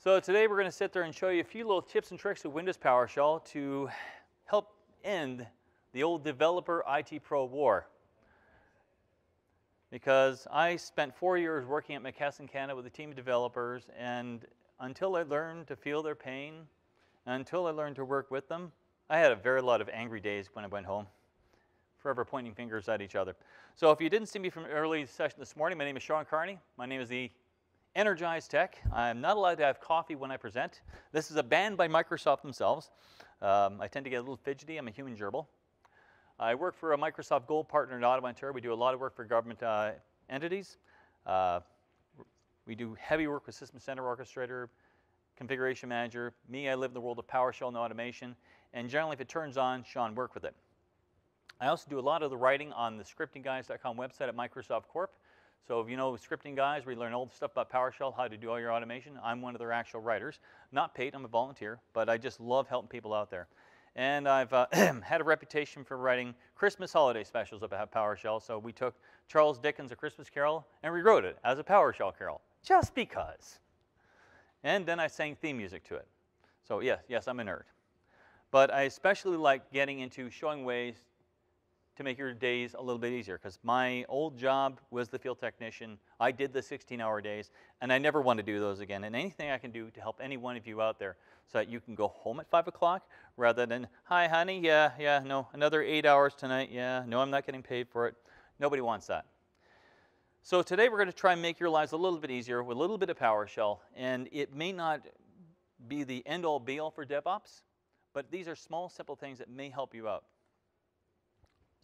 So today we're going to sit there and show you a few little tips and tricks with Windows PowerShell to help end the old developer IT pro war. Because I spent 4 years working at McKesson Canada with a team of developers, and until I learned to feel their pain, until I learned to work with them, I had a very lot of angry days when I went home, forever pointing fingers at each other. So if you didn't see me from an early session this morning, my name is Sean Carney. My name is the Energized Tech. I'm not allowed to have coffee when I present. This is a ban by Microsoft themselves. I tend to get a little fidgety. I'm a human gerbil. I work for a Microsoft Gold partner in Ottawa, Ontario. We do a lot of work for government entities. We do heavy work with System Center Orchestrator, Configuration Manager. Me, I live in the world of PowerShell and automation. And generally, if it turns on, Sean, work with it. I also do a lot of the writing on the scriptingguys.com website at Microsoft Corp. So if you know Scripting Guys, where you learn all the stuff about PowerShell, how to do all your automation, I'm one of their actual writers. Not paid, I'm a volunteer, but I just love helping people out there. And I've had a reputation for writing Christmas holiday specials about PowerShell. So we took Charles Dickens' A Christmas Carol and rewrote it as a PowerShell carol, just because. And then I sang theme music to it. So yes, I'm a nerd. But I especially like getting into showing ways to make your days a little bit easier, because my old job was the field technician. I did the 16-hour days, and I never want to do those again. And anything I can do to help any one of you out there so that you can go home at 5 o'clock rather than, hi, honey, yeah, no, another 8 hours tonight, yeah, no, I'm not getting paid for it. Nobody wants that. So today we're going to try and make your lives a little bit easier with a little bit of PowerShell, and it may not be the end-all, be-all for DevOps, but these are small, simple things that may help you out.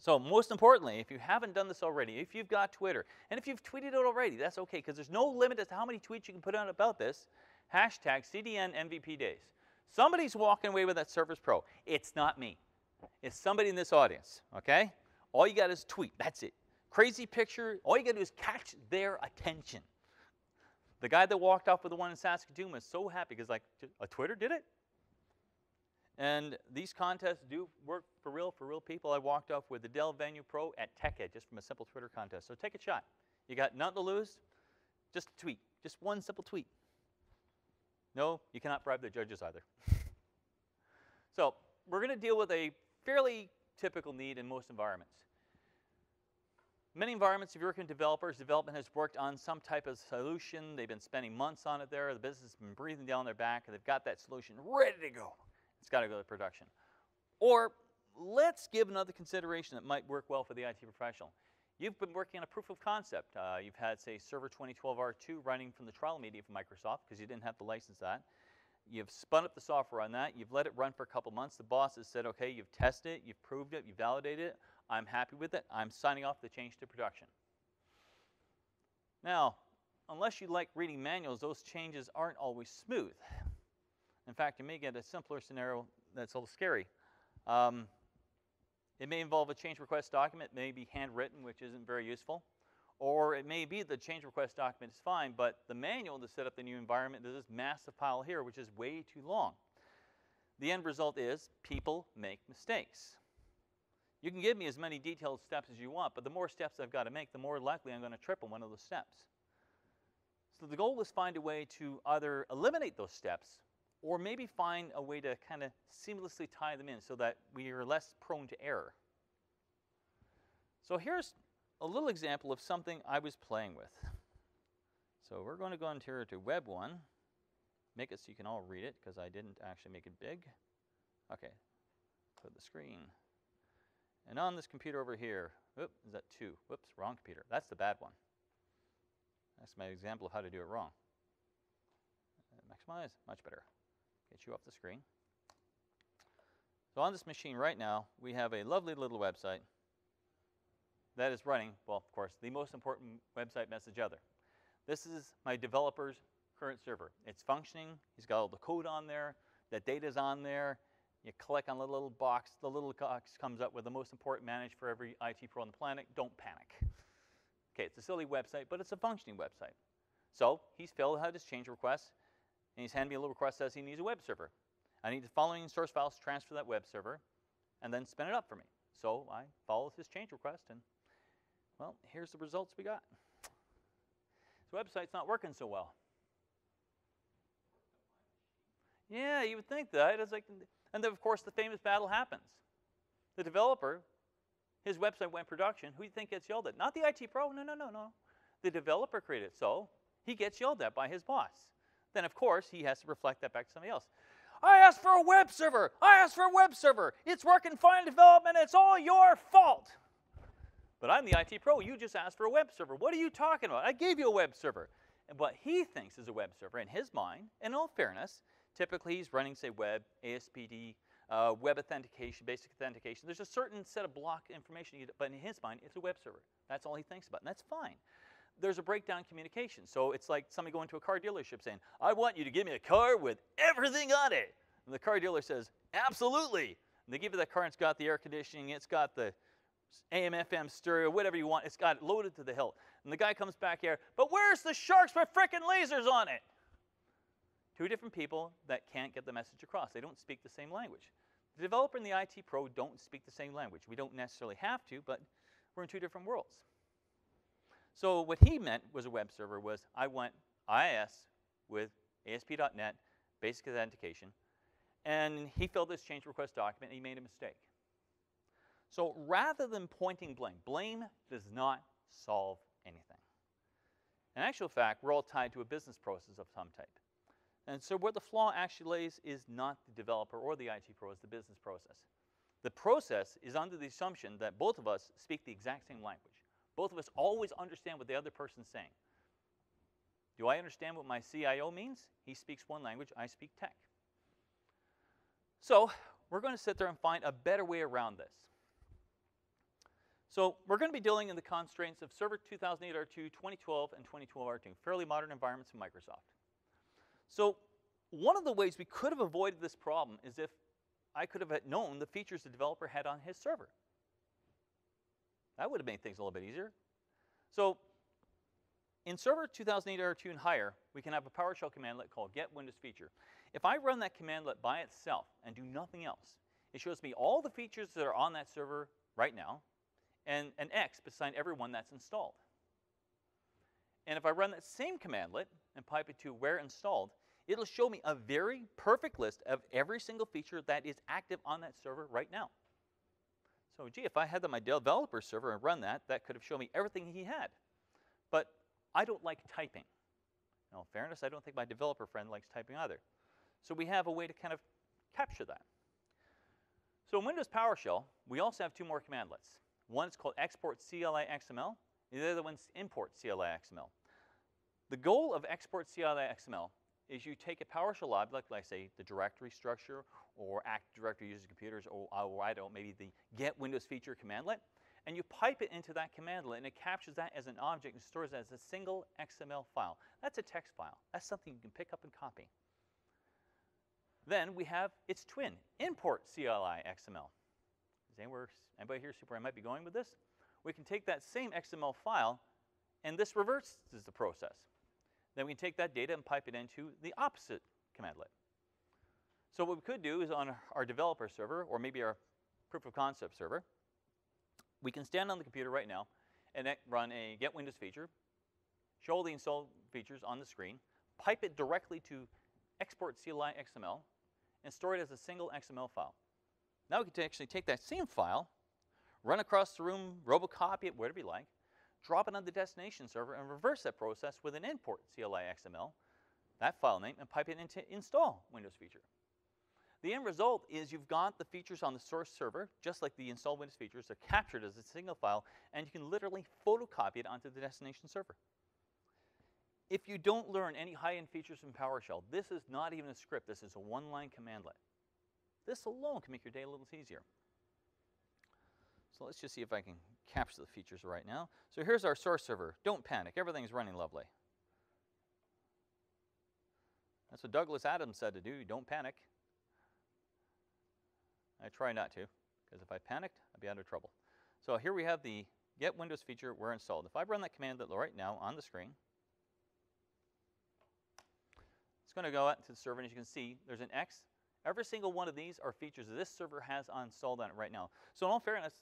So most importantly, if you haven't done this already, if you've got Twitter, and if you've tweeted it already, that's okay, because there's no limit as to how many tweets you can put out about this. Hashtag CDN MVP days. Somebody's walking away with that Surface Pro. It's not me. It's somebody in this audience, okay? All you got is tweet. That's it. Crazy picture. All you got to do is catch their attention. The guy that walked off with the one in Saskatoon was so happy because, like, a Twitter did it? And these contests do work for real people. I walked off with the Dell Venue Pro at TechEd just from a simple Twitter contest. So take a shot. You got nothing to lose. Just a tweet. Just one simple tweet. No, you cannot bribe the judges either. So we're going to deal with a fairly typical need in most environments. Many environments, if you're working with developers, development has worked on some type of solution. They've been spending months on it there. The business has been breathing down their back, and they've got that solution ready to go. It's got to go to production. Or let's give another consideration that might work well for the IT professional. You've been working on a proof of concept. You've had, say, Server 2012 R2 running from the trial media from Microsoft because you didn't have to license that. You've spun up the software on that. You've let it run for a couple months. The boss has said, okay, you've tested it, you've proved it, you've validated it. I'm happy with it. I'm signing off the change to production. Now, unless you like reading manuals, those changes aren't always smooth. In fact, you may get a simpler scenario that's a little scary. It may involve a change request document, may be handwritten, which isn't very useful. Or it may be the change request document is fine, but the manual to set up the new environment is this massive pile here, which is way too long. The end result is people make mistakes. You can give me as many detailed steps as you want, but the more steps I've got to make, the more likely I'm going to trip on one of those steps. So the goal is find a way to either eliminate those steps or maybe find a way to kind of seamlessly tie them in so that we are less prone to error. So here's a little example of something I was playing with. So we're going to go into here to Web 1, make it so you can all read it because I didn't actually make it big. Okay, put the screen. And on this computer over here, oops, is that 2? Whoops, wrong computer. That's the bad one. That's my example of how to do it wrong. Maximize, much better. Get you off the screen. So on this machine right now, we have a lovely little website that is running, well, of course, the most important website message ever. This is my developer's current server. It's functioning. He's got all the code on there. The data's on there. You click on the little box. The little box comes up with the most important message for every IT pro on the planet. Don't panic. Okay, it's a silly website, but it's a functioning website. So he's filled out his change request. And he's handed me a little request that says he needs a web server. I need the following source files to transfer to that web server and then spin it up for me. So I followed his change request, and, well, here's the results we got. This website's not working so well. Yeah, you would think that. It's like, and then, of course, the famous battle happens. The developer, his website went production. Who do you think gets yelled at? Not the IT pro. No, no, no, no. The developer created it, so he gets yelled at by his boss. Then, of course, he has to reflect that back to somebody else. I asked for a web server. I asked for a web server. It's working fine in development. It's all your fault. But I'm the IT pro. You just asked for a web server. What are you talking about? I gave you a web server. And what he thinks is a web server, in his mind, in all fairness, typically he's running, say, web, ASPD, web authentication, basic authentication. There's a certain set of block information, but in his mind, it's a web server. That's all he thinks about, and that's fine. There's a breakdown in communication. So it's like somebody going to a car dealership saying, I want you to give me a car with everything on it. And the car dealer says, absolutely. And they give you that car, and it's got the air conditioning, it's got the AM, FM, stereo, whatever you want. It's got it loaded to the hilt. And the guy comes back here, but where's the sharks with frickin' lasers on it? Two different people that can't get the message across. They don't speak the same language. The developer and the IT pro don't speak the same language. We don't necessarily have to, but we're in two different worlds. So what he meant was a web server was I went IIS with ASP.NET, basic authentication, and he filled this change request document and he made a mistake. So rather than pointing blame, blame does not solve anything. In actual fact, we're all tied to a business process of some type. And so where the flaw actually lays is not the developer or the IT pro, it's the business process. The process is under the assumption that both of us speak the exact same language. Both of us always understand what the other person's saying. Do I understand what my CIO means? He speaks one language, I speak tech. So we're going to sit there and find a better way around this. So we're going to be dealing in the constraints of Server 2008 R2, 2012, and 2012 R2, fairly modern environments in Microsoft. So one of the ways we could have avoided this problem is if I could have known the features the developer had on his server. That would have made things a little bit easier. So in Server 2008 R2 and higher, we can have a PowerShell commandlet called get Windows feature. If I run that commandlet by itself and do nothing else, it shows me all the features that are on that server right now, and an X beside every one that's installed. And if I run that same commandlet and pipe it to where installed, it'll show me a very perfect list of every single feature that is active on that server right now. So gee, if I had that on my developer server and run that, that could have shown me everything he had. But I don't like typing. Now, in fairness, I don't think my developer friend likes typing either. So we have a way to kind of capture that. So in Windows PowerShell, we also have two more commandlets. One is called export CLI XML, and the other one's import CLI XML. The goal of export CLI XML is you take a PowerShell object, like say the directory structure, or Active Directory user computers, or I don't know, maybe the get Windows feature commandlet, and you pipe it into that commandlet, and it captures that as an object and stores it as a single XML file. That's a text file. That's something you can pick up and copy. Then we have its twin, import CLI XML. Is anybody here see where I might be going with this? We can take that same XML file, and this reverses the process. Then we can take that data and pipe it into the opposite commandlet. So what we could do is on our developer server, or maybe our proof of concept server, we can stand on the computer right now and run a get Windows feature, show all the installed features on the screen, pipe it directly to export CLI XML, and store it as a single XML file. Now we can actually take that same file, run across the room, robocopy it, whatever you like, drop it on the destination server, and reverse that process with an import CLI XML, that file name, and pipe it into install Windows feature. The end result is you've got the features on the source server, just like the installed Windows features, they're captured as a single file, and you can literally photocopy it onto the destination server. If you don't learn any high-end features from PowerShell, this is not even a script, this is a one-line commandlet. This alone can make your day a little easier. So let's just see if I can capture the features right now. So here's our source server. Don't panic, everything's running lovely. That's what Douglas Adams said to do, don't panic. I try not to, because if I panicked, I'd be out of trouble. So here we have the get Windows feature we're installed. If I run that command right now on the screen, it's going to go out to the server, and as you can see, there's an X. Every single one of these are features that this server has installed on it right now. So in all fairness,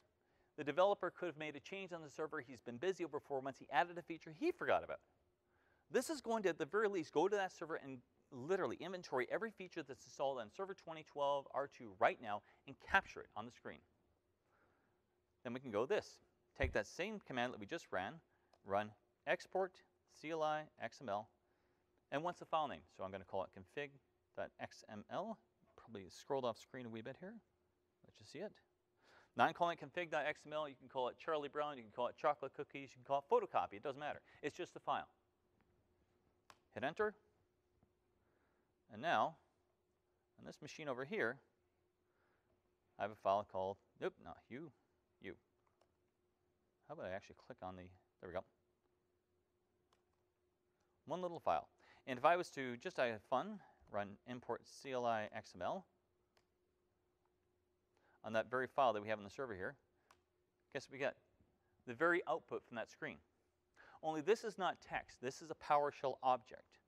the developer could have made a change on the server. He's been busy over 4 months. He added a feature he forgot about. This is going to, at the very least, go to that server and literally inventory every feature that's installed on Server 2012 R2 right now and capture it on the screen. Then we can go this. Take that same command that we just ran, run export CLI XML, and what's the file name? So I'm going to call it config.xml. Probably scrolled off screen a wee bit here. Let you see it. Not calling it config.xml, you can call it Charlie Brown, you can call it chocolate cookies, you can call it photocopy, it doesn't matter. It's just a file. Hit enter. And now, on this machine over here, I have a file called, nope, not you. How about I actually click on the, there we go. One little file. And if I was to, just to have fun, run import CLI XML on that very file that we have on the server here, guess what we get? The very output from that screen. Only this is not text. This is a PowerShell object.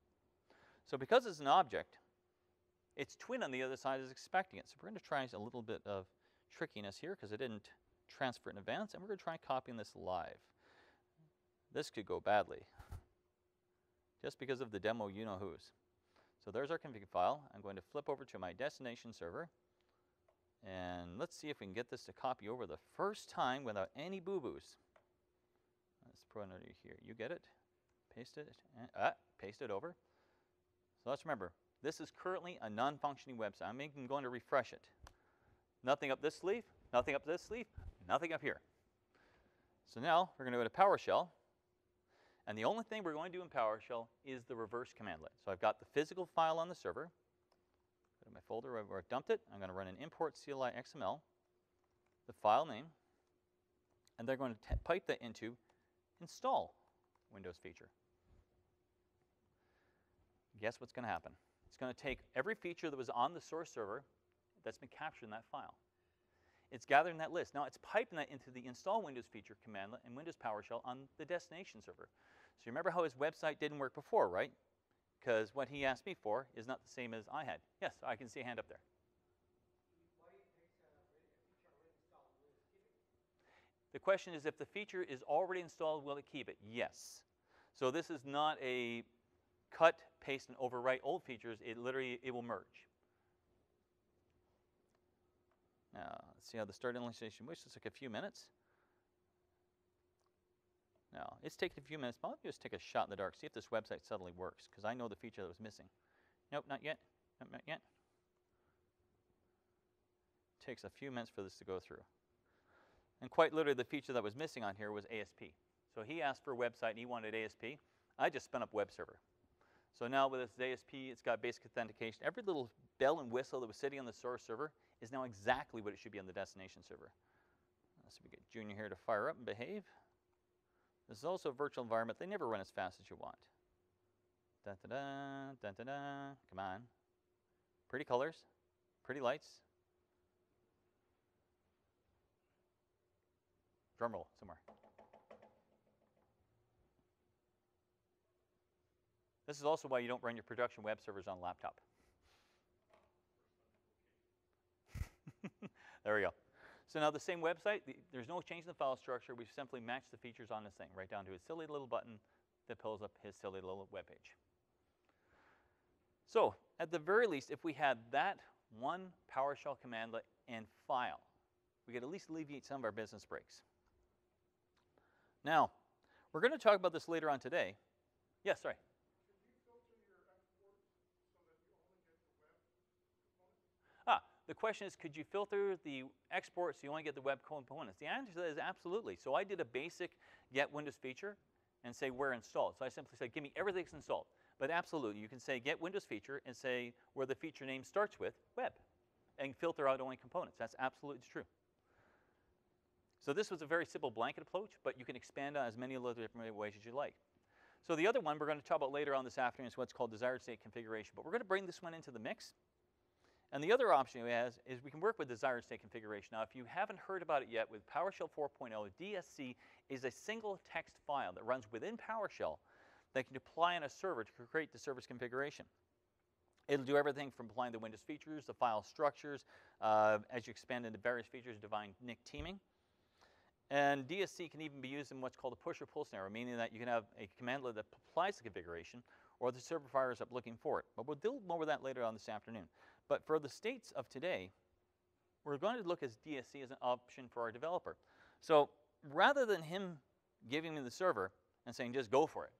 So because it's an object, its twin on the other side is expecting it. So we're going to try a little bit of trickiness here because it didn't transfer in advance, and we're going to try copying this live. This could go badly, just because of the demo you-know-whos. So there's our config file. I'm going to flip over to my destination server, and let's see if we can get this to copy over the first time without any boo-boos. Let's put it under here. You get it? Paste it, and, paste it over. So let's remember, this is currently a non-functioning website. I'm even going to refresh it. Nothing up this sleeve, nothing up this sleeve, nothing up here. So now we're going to go to PowerShell. And the only thing we're going to do in PowerShell is the reverse commandlet. So I've got the physical file on the server. Go to my folder where I've dumped it. I'm going to run an import CLI XML, the file name, and they're going to pipe that into install Windows feature. Guess what's going to happen? It's going to take every feature that was on the source server that's been captured in that file. It's gathering that list. Now it's piping that into the install Windows feature commandlet in Windows PowerShell on the destination server. So you remember how his website didn't work before, right? Because what he asked me for is not the same as I had. Yes, I can see a hand up there. The question is, if the feature is already installed, will it keep it? Yes. So this is not a cut, paste, and overwrite old features. It will merge. Now, let's see how the start installation works. This took a few minutes. Now, it's taken a few minutes. I'll just take a shot in the dark, see if this website suddenly works, because I know the feature that was missing. Nope, not yet. Nope, not yet. It takes a few minutes for this to go through. And quite literally, the feature that was missing on here was ASP. So he asked for a website, and he wanted ASP. I just spun up web server. So now with this ASP, it's got basic authentication. Every little bell and whistle that was sitting on the source server is now exactly what it should be on the destination server. So we get Junior here to fire up and behave. This is also a virtual environment. They never run as fast as you want. Da-da-da, da-da-da. Come on. Pretty colors, pretty lights. Drum roll somewhere. This is also why you don't run your production web servers on a laptop. There we go. So now the same website, there's no change in the file structure. We've simply matched the features on this thing right down to his silly little button that pulls up his silly little web page. So at the very least, if we had that one PowerShell commandlet and file, we could at least alleviate some of our business breaks. Now, we're going to talk about this later on today. Yes, sorry. The question is, could you filter the exports so you only get the web components? The answer to that is absolutely. So I did a basic get Windows feature and say where installed. So I simply said, give me everything that's installed. But absolutely, you can say get Windows feature and say where the feature name starts with web and filter out only components. That's absolutely true. So this was a very simple blanket approach, but you can expand on as many other different ways as you like. So the other one we're going to talk about later on this afternoon is what's called desired state configuration. But we're going to bring this one into the mix. And the other option we have is we can work with desired state configuration. Now, if you haven't heard about it yet, with PowerShell 4.0, DSC is a single text file that runs within PowerShell that can deploy on a server to create the server's configuration. It'll do everything from applying the Windows features, the file structures, as you expand into various features, define NIC teaming. And DSC can even be used in what's called a push or pull scenario, meaning that you can have a commandlet that applies the configuration, or the server fires up looking for it. But we'll deal more with that later on this afternoon. But for the states of today, we're going to look at DSC as an option for our developer. So rather than him giving me the server and saying, just go for it,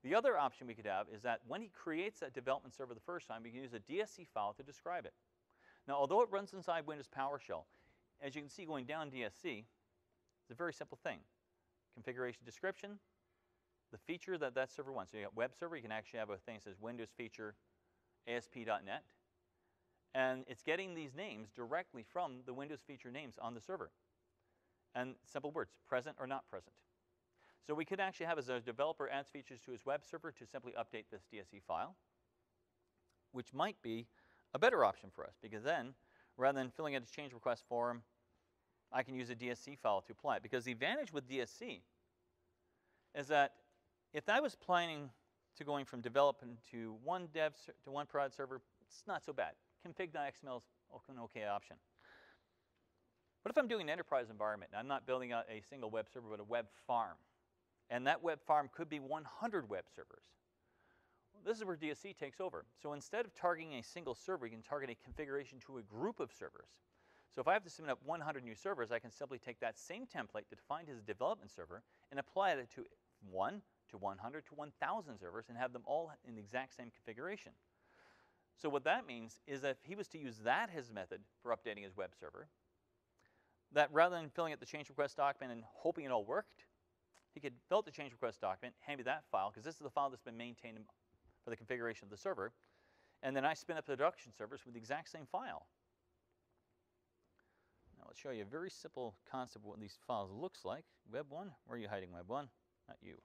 the other option we could have is that when he creates that development server the first time, we can use a DSC file to describe it. Now, although it runs inside Windows PowerShell, as you can see going down DSC, it's a very simple thing. Configuration description, the feature that that server wants. So you got web server, you can actually have a thing that says Windows feature ASP.NET. And it's getting these names directly from the Windows feature names on the server. And simple words, present or not present. So we could actually have, as a developer adds features to his web server, to simply update this DSC file, which might be a better option for us, because then, rather than filling out a change request form, I can use a DSC file to apply it. Because the advantage with DSC is that if I was planning to going from development to one prod server, it's not so bad. Config.xml is an okay option. What if I'm doing an enterprise environment and I'm not building out a single web server, but a web farm? And that web farm could be 100 web servers. Well, this is where DSC takes over. So instead of targeting a single server, you can target a configuration to a group of servers. So if I have to spin up 100 new servers, I can simply take that same template to define his development server and apply it to 1 to 100 to 1,000 servers and have them all in the exact same configuration. So what that means is that if he was to use that as his method for updating his web server, that rather than filling out the change request document and hoping it all worked, he could fill out the change request document, hand me that file, because this is the file that's been maintained for the configuration of the server, and then I spin up the production servers with the exact same file. Now let's show you a very simple concept of what these files looks like. Web 1, where are you hiding, Web 1? Not you.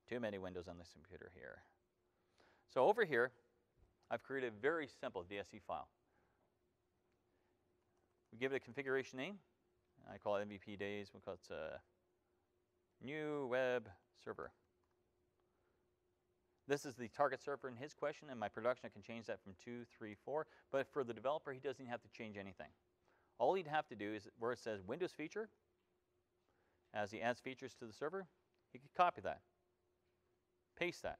Too many windows on this computer here. So over here, I've created a very simple DSC file. We give it a configuration name. I call it MVP days. We'll call it new web server. This is the target server in his question, and my production, I can change that from 2, 3, 4. But for the developer, he doesn't have to change anything. All he'd have to do is where it says Windows feature, as he adds features to the server, he could copy that, paste that,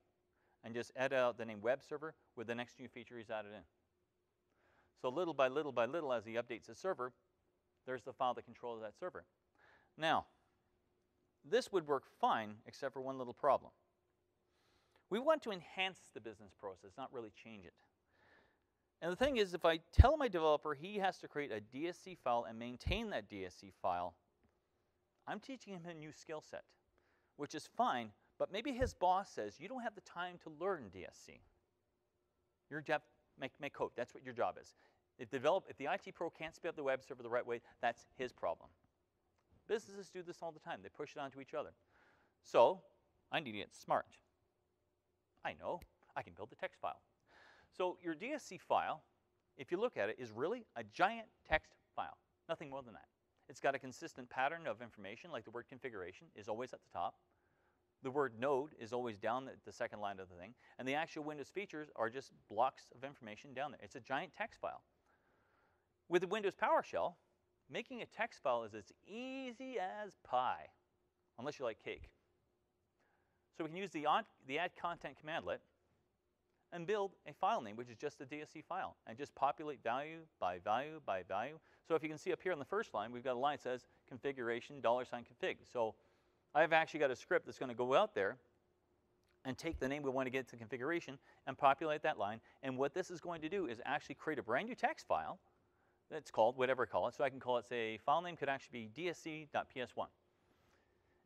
and just add out the name web server with the next new feature he's added in. So little by little by little, as he updates the server, there's the file that controls that server. Now, this would work fine, except for one little problem. We want to enhance the business process, not really change it. And the thing is, if I tell my developer he has to create a DSC file and maintain that DSC file, I'm teaching him a new skill set, which is fine, but maybe his boss says, you don't have the time to learn DSC. Your job, make code. That's what your job is. If the IT pro can't spin up the web server the right way, that's his problem. Businesses do this all the time. They push it onto each other. So I need to get smart. I know. I can build a text file. So your DSC file, if you look at it, is really a giant text file. Nothing more than that. It's got a consistent pattern of information, like the word configuration is always at the top. The word node is always down the second line of the thing. And the actual Windows features are just blocks of information down there. It's a giant text file. With the Windows PowerShell, making a text file is as easy as pie, unless you like cake. So we can use the add content commandlet and build a file name, which is just a DSC file, and just populate value by value by value. So if you can see up here on the first line, we've got a line that says configuration $config. So I've actually got a script that's going to go out there and take the name we want to get to configuration and populate that line. And what this is going to do is actually create a brand new text file that's called whatever I call it. So I can call it, say, file name could actually be dsc.ps1.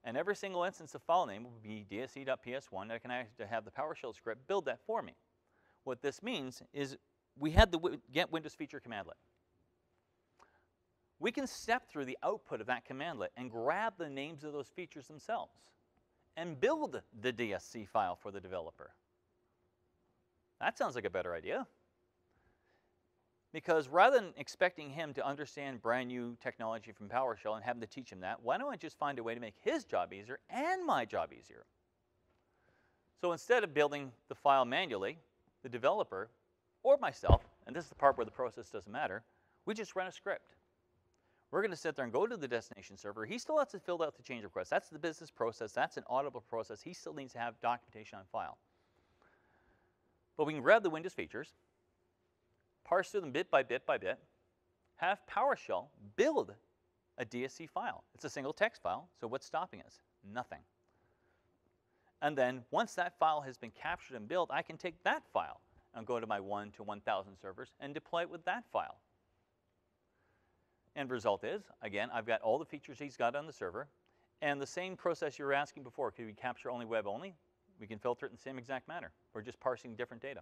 And every single instance of file name will be dsc.ps1. I can actually have the PowerShell script build that for me. What this means is we had the get Windows feature commandlet. We can step through the output of that commandlet and grab the names of those features themselves and build the DSC file for the developer. That sounds like a better idea. Because rather than expecting him to understand brand new technology from PowerShell and having to teach him that, why don't I just find a way to make his job easier and my job easier? So instead of building the file manually, the developer or myself, and this is the part where the process doesn't matter, we just run a script. We're going to sit there and go to the destination server. He still has to fill out the change request. That's the business process. That's an auditable process. He still needs to have documentation on file. But we can grab the Windows features, parse through them bit by bit by bit, have PowerShell build a DSC file. It's a single text file, so what's stopping us? Nothing. And then once that file has been captured and built, I can take that file and go to my 1 to 1,000 servers and deploy it with that file. And the result is, again, I've got all the features he's got on the server, and the same process you were asking before, could we capture only web only? We can filter it in the same exact manner. We're just parsing different data.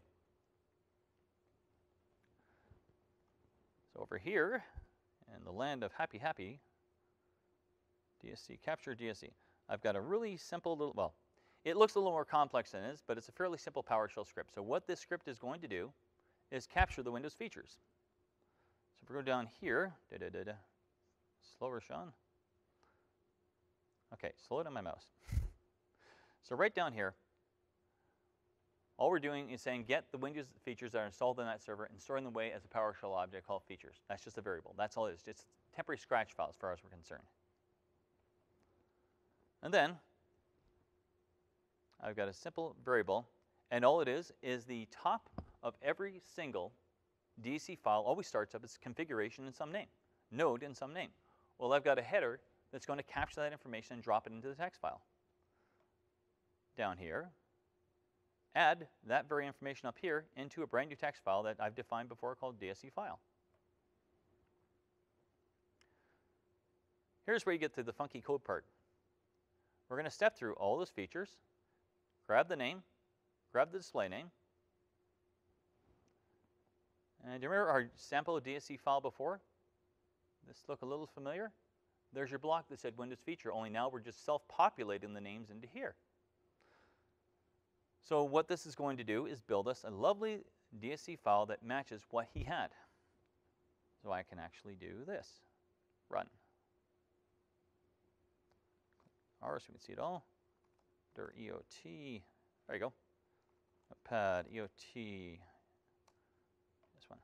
So over here, in the land of happy, DSC, capture DSC, I've got a really simple little, well, it looks a little more complex than it is, but it's a fairly simple PowerShell script. So what this script is going to do is capture the Windows features. So if we go down here, slower, Sean. Okay, slow down my mouse. So right down here, all we're doing is saying get the Windows features that are installed in that server and storing them away as a PowerShell object called features. That's just a variable. That's all it is. It's a temporary scratch file as far as we're concerned. And then I've got a simple variable, and all it is the top of every single DSC file always starts up as configuration in some name, node in some name. Well, I've got a header that's going to capture that information and drop it into the text file. Down here, add that very information up here into a brand new text file that I've defined before called DSC file. Here's where you get to the funky code part. We're going to step through all those features, grab the name, grab the display name. And do you remember our sample DSC file before? This look a little familiar? There's your block that said Windows feature, only now we're just self-populating the names into here. So what this is going to do is build us a lovely DSC file that matches what he had. So I can actually do this. Run. R so we can see it all. Dir EOT. There you go. Notepad EOT. This one.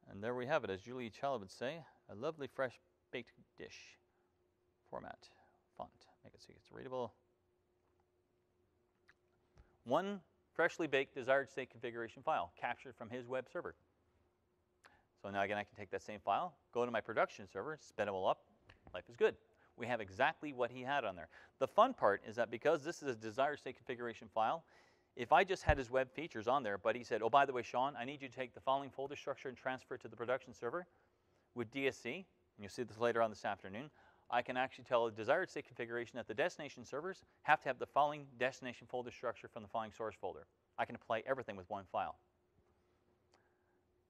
And there we have it, as Julie Child would say, a lovely fresh baked dish. Format, font, make it so it's readable. One freshly baked desired state configuration file captured from his web server. So now again, I can take that same file, go to my production server, spin it all up, life is good. We have exactly what he had on there. The fun part is that because this is a desired state configuration file, if I just had his web features on there, but he said, oh, by the way, Sean, I need you to take the following folder structure and transfer it to the production server with DSC, and you'll see this later on this afternoon, I can actually tell a desired state configuration that the destination servers have to have the following destination folder structure from the following source folder. I can apply everything with one file.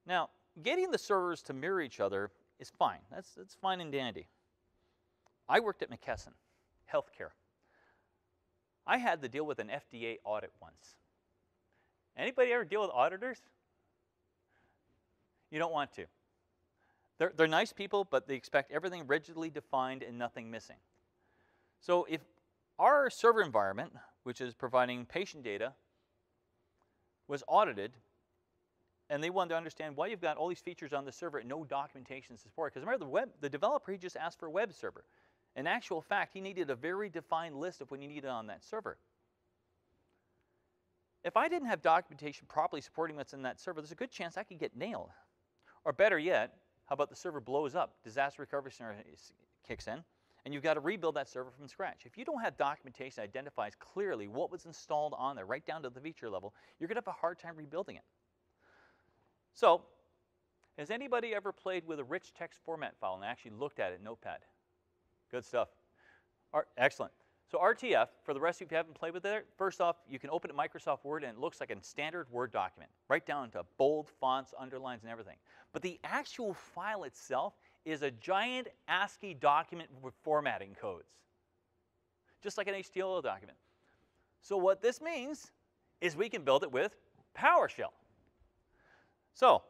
Now, getting the servers to mirror each other is fine. That's fine and dandy. I worked at McKesson, healthcare. I had to deal with an FDA audit once. Anybody ever deal with auditors? You don't want to. They're nice people, but they expect everything rigidly defined and nothing missing. So if our server environment, which is providing patient data, was audited, and they wanted to understand why you've got all these features on the server and no documentation support, because remember, the developer, he just asked for a web server. In actual fact, he needed a very defined list of what he needed on that server. If I didn't have documentation properly supporting what's in that server, there's a good chance I could get nailed. Or better yet, how about the server blows up, disaster recovery scenario kicks in, and you've got to rebuild that server from scratch. If you don't have documentation that identifies clearly what was installed on there, right down to the feature level, you're going to have a hard time rebuilding it. So, has anybody ever played with a rich text format file and actually looked at it in Notepad? Good stuff. Excellent. So RTF, for the rest of you who haven't played with it, first off, you can open it in Microsoft Word and it looks like a standard Word document, right down to bold fonts, underlines, and everything. But the actual file itself is a giant ASCII document with formatting codes, just like an HTML document. So what this means is we can build it with PowerShell. So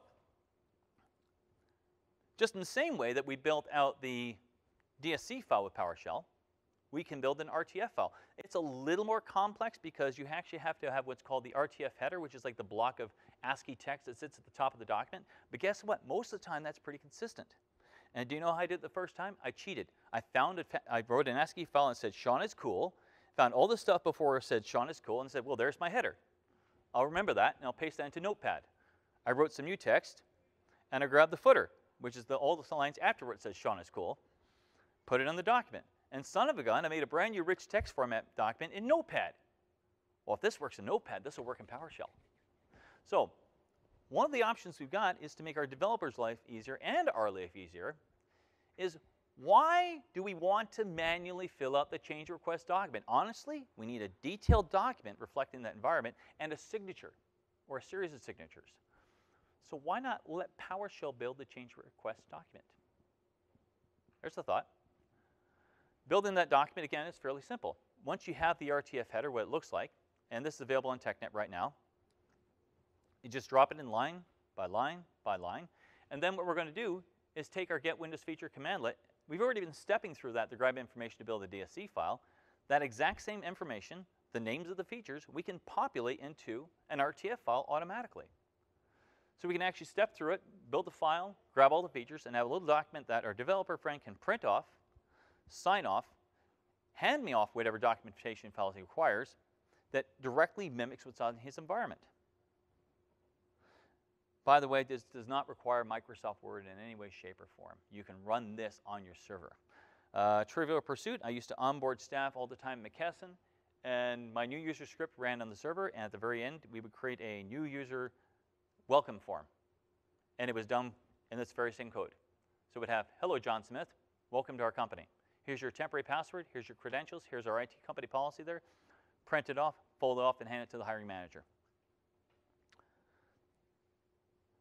just in the same way that we built out the DSC file with PowerShell, we can build an RTF file. It's a little more complex because you actually have to have what's called the RTF header, which is like the block of ASCII text that sits at the top of the document. But guess what? Most of the time, that's pretty consistent. And do you know how I did it the first time? I cheated. I wrote an ASCII file and said, Sean is cool. Found all the stuff before it said Sean is cool and said, well, there's my header. I'll remember that, and I'll paste that into Notepad. I wrote some new text, and I grabbed the footer, which is all the lines after where it says Sean is cool, put it on the document. And son of a gun, I made a brand new rich text format document in Notepad. Well, if this works in Notepad, this will work in PowerShell. So one of the options we've got is to make our developers' life easier and our life easier is why do we want to manually fill out the change request document? Honestly, we need a detailed document reflecting that environment and a signature or a series of signatures. So why not let PowerShell build the change request document? There's the thought. Building that document, again, is fairly simple. Once you have the RTF header, what it looks like, and this is available on TechNet right now, you just drop it in line by line by line. And then what we're going to do is take our get Windows feature commandlet. We've already been stepping through that to grab information to build a DSC file. That exact same information, the names of the features, we can populate into an RTF file automatically. So we can actually step through it, build the file, grab all the features, and have a little document that our developer friend can print off, sign off, hand me off whatever documentation files he requires that directly mimics what's on his environment. By the way, this does not require Microsoft Word in any way, shape, or form. You can run this on your server. Trivial Pursuit, I used to onboard staff all the time at McKesson, and my new user script ran on the server, and at the very end, we would create a new user welcome form. And it was done in this very same code. So it would have, hello, John Smith. Welcome to our company. Here's your temporary password. Here's your credentials. Here's our IT company policy there. Print it off, fold it off, and hand it to the hiring manager.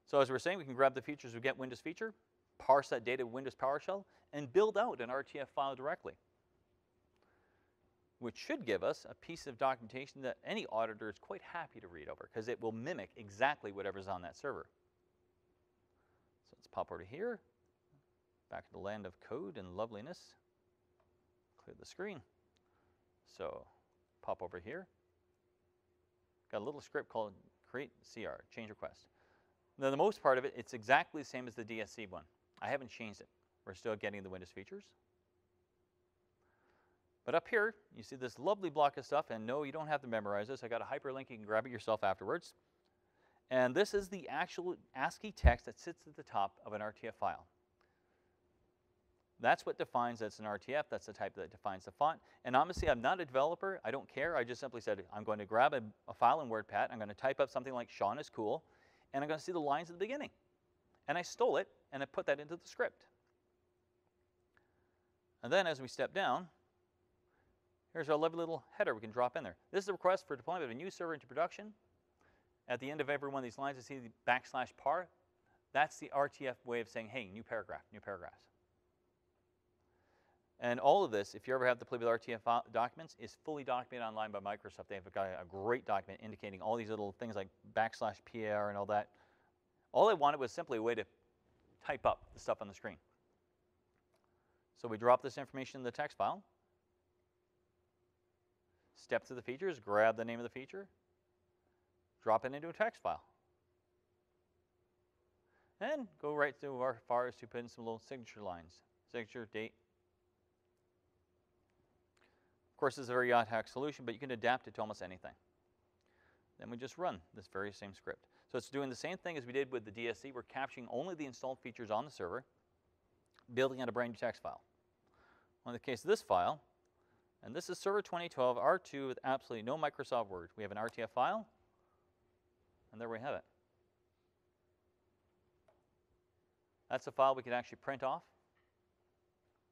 So as we're saying, we can grab the features we get Windows feature, parse that data with Windows PowerShell, and build out an RTF file directly, which should give us a piece of documentation that any auditor is quite happy to read over because it will mimic exactly whatever's on that server. So let's pop over to here, back to the land of code and loveliness. Clear the screen. So pop over here. Got a little script called create CR, change request. Now, the most part of it, it's exactly the same as the DSC one. I haven't changed it. We're still getting the Windows features. But up here, you see this lovely block of stuff, and no, you don't have to memorize this. I got a hyperlink. You can grab it yourself afterwards. And this is the actual ASCII text that sits at the top of an RTF file. That's what defines that's an RTF. That's the type that defines the font. And honestly, I'm not a developer. I don't care. I just simply said, I'm going to grab a file in WordPad. I'm going to type up something like Sean is cool. And I'm going to see the lines at the beginning. And I stole it, and I put that into the script. And then as we step down, here's our lovely little header we can drop in there. This is a request for deployment of a new server into production. At the end of every one of these lines, you see the /par. That's the RTF way of saying, hey, new paragraph, new paragraphs. And all of this, if you ever have to play with RTF documents, is fully documented online by Microsoft. They've got a great document indicating all these little things like /par and all that. All I wanted was simply a way to type up the stuff on the screen. So we drop this information in the text file, step through the features, grab the name of the feature, drop it into a text file. And go right to our far as to put in some little signature lines. Signature, date. Of course, this is a very ad hoc solution, but you can adapt it to almost anything. Then we just run this very same script. So it's doing the same thing as we did with the DSC. We're capturing only the installed features on the server, building out a brand new text file. Well, in the case of this file, and this is Server 2012 R2 with absolutely no Microsoft Word. We have an RTF file, and there we have it. That's a file we can actually print off,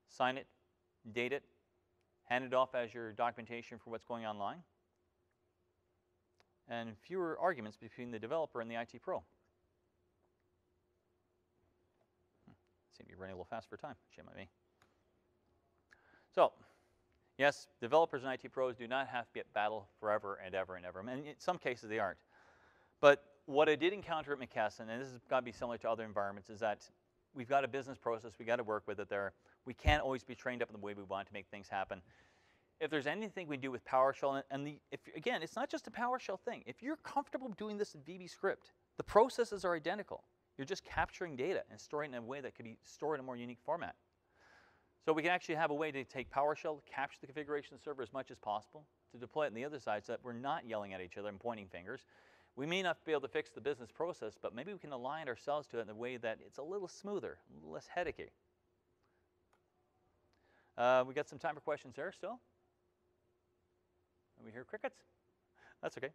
sign it, date it, hand it off as your documentation for what's going online, and fewer arguments between the developer and the IT pro. Seem to be running a little fast for time. Shame on me. So, yes, developers and IT pros do not have to be at battle forever and ever and ever. And in some cases, they aren't. But what I did encounter at McKesson, and this has got to be similar to other environments, is that we've got a business process. We've got to work with it there. We can't always be trained up in the way we want to make things happen. If there's anything we do with PowerShell, again, it's not just a PowerShell thing. If you're comfortable doing this in VB script, the processes are identical. You're just capturing data and storing it in a way that could be stored in a more unique format. So we can actually have a way to take PowerShell, capture the configuration of the server as much as possible, to deploy it on the other side so that we're not yelling at each other and pointing fingers. We may not be able to fix the business process, but maybe we can align ourselves to it in a way that it's a little smoother, a little less headachy. We got some time for questions there still. Are we hear crickets? That's okay.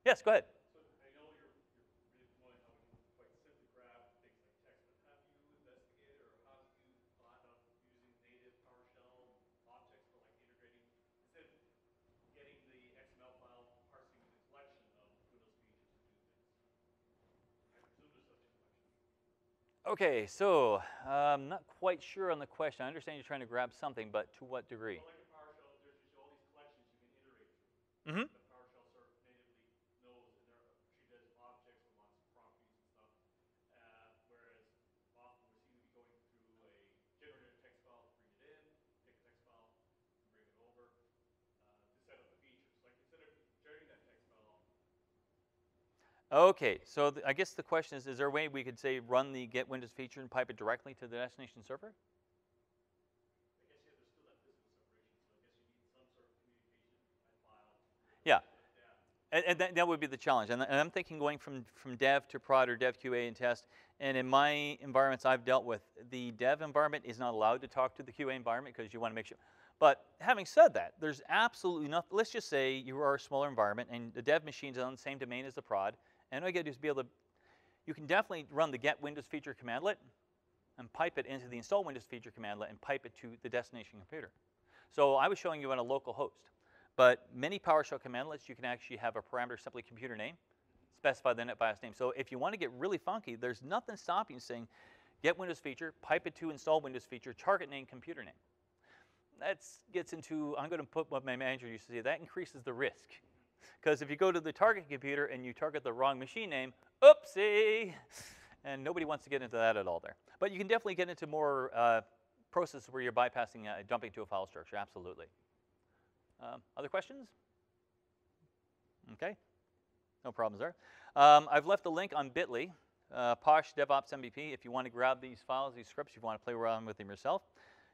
Yes, go ahead. So I know you're really promoting how we can quite simply grab things like text, but have you investigated or have you thought of using native PowerShell objects for like integrating, instead of getting the XML file, parsing the collection of Windows features to do things? I presume there's such a collection. Okay, so I'm not quite sure on the question. I understand you're trying to grab something, but to what degree? Well, like in PowerShell, there's just all these collections you can iterate through. Mm-hmm. That PowerShell sort of natively knows, and they're treated as objects with lots of properties and stuff. Whereas often we seem to be going through a generated text file to bring it in, take a text file and bring it over to set up the features. Like instead of generating that text file. Okay, so I guess the question is there a way we could say run the get Windows feature and pipe it directly to the destination server? I guess yeah, there's still that physical separation, so I guess you need some sort of communication by file. Yeah. And that would be the challenge. And I'm thinking going from dev to prod or dev QA and test. And in my environments I've dealt with, the dev environment is not allowed to talk to the QA environment because you want to make sure. But having said that, there's absolutely nothing. Let's just say you are a smaller environment and the dev machine is on the same domain as the prod. And all you got to do is be able to, you can definitely run the get Windows feature commandlet and pipe it into the install Windows feature commandlet and pipe it to the destination computer. So I was showing you on a local host. But many PowerShell commandlets, you can actually have a parameter simply computer name, specify the NetBIOS name. So if you want to get really funky, there's nothing stopping you saying, get Windows feature, pipe it to install Windows feature, target name, computer name. That gets into, I'm going to put what my manager used to say, that increases the risk. Because if you go to the target computer and you target the wrong machine name, oopsie, and nobody wants to get into that at all there. But you can definitely get into more processes where you're bypassing dumping to a file structure, absolutely. Other questions? Okay, no problems there. I've left a link on Bitly, Posh Devops MVP, if you want to grab these files, these scripts, if you want to play around with them yourself.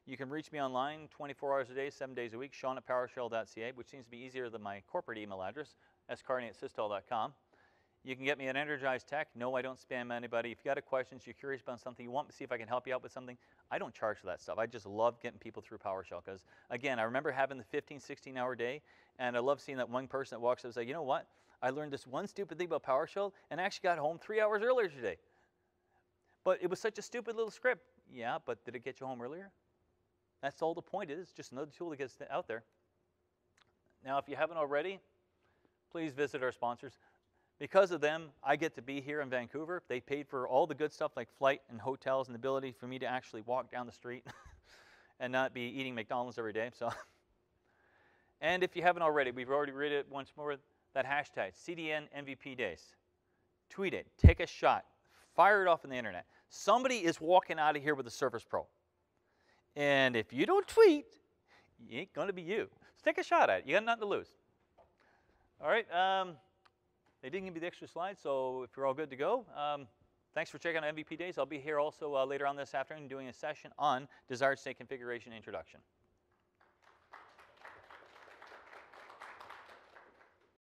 You can reach me online 24 hours a day, 7 days a week, Sean@powershell.ca, which seems to be easier than my corporate email address, scarney@systol.com. You can get me at Energized Tech. No, I don't spam anybody. If you got a question, you're curious about something, you want to see if I can help you out with something, I don't charge for that stuff. I just love getting people through PowerShell because, again, I remember having the 15, 16-hour day, and I love seeing that one person that walks up and says, you know what? I learned this one stupid thing about PowerShell and actually got home 3 hours earlier today. But it was such a stupid little script. Yeah, but did it get you home earlier? That's all the point is, just another tool that gets out there. Now, if you haven't already, please visit our sponsors. Because of them, I get to be here in Vancouver. They paid for all the good stuff like flight and hotels and the ability for me to actually walk down the street and not be eating McDonald's every day. So, and if you haven't already, we've already read it once more, that hashtag, CDN MVP Days. Tweet it, take a shot, fire it off on the internet. Somebody is walking out of here with a Surface Pro. And if you don't tweet, it ain't going to be you. So take a shot at it. You got nothing to lose. All right. They didn't give me the extra slides, so if you're all good to go, thanks for checking out MVP Days. I'll be here also later on this afternoon doing a session on desired state configuration introduction.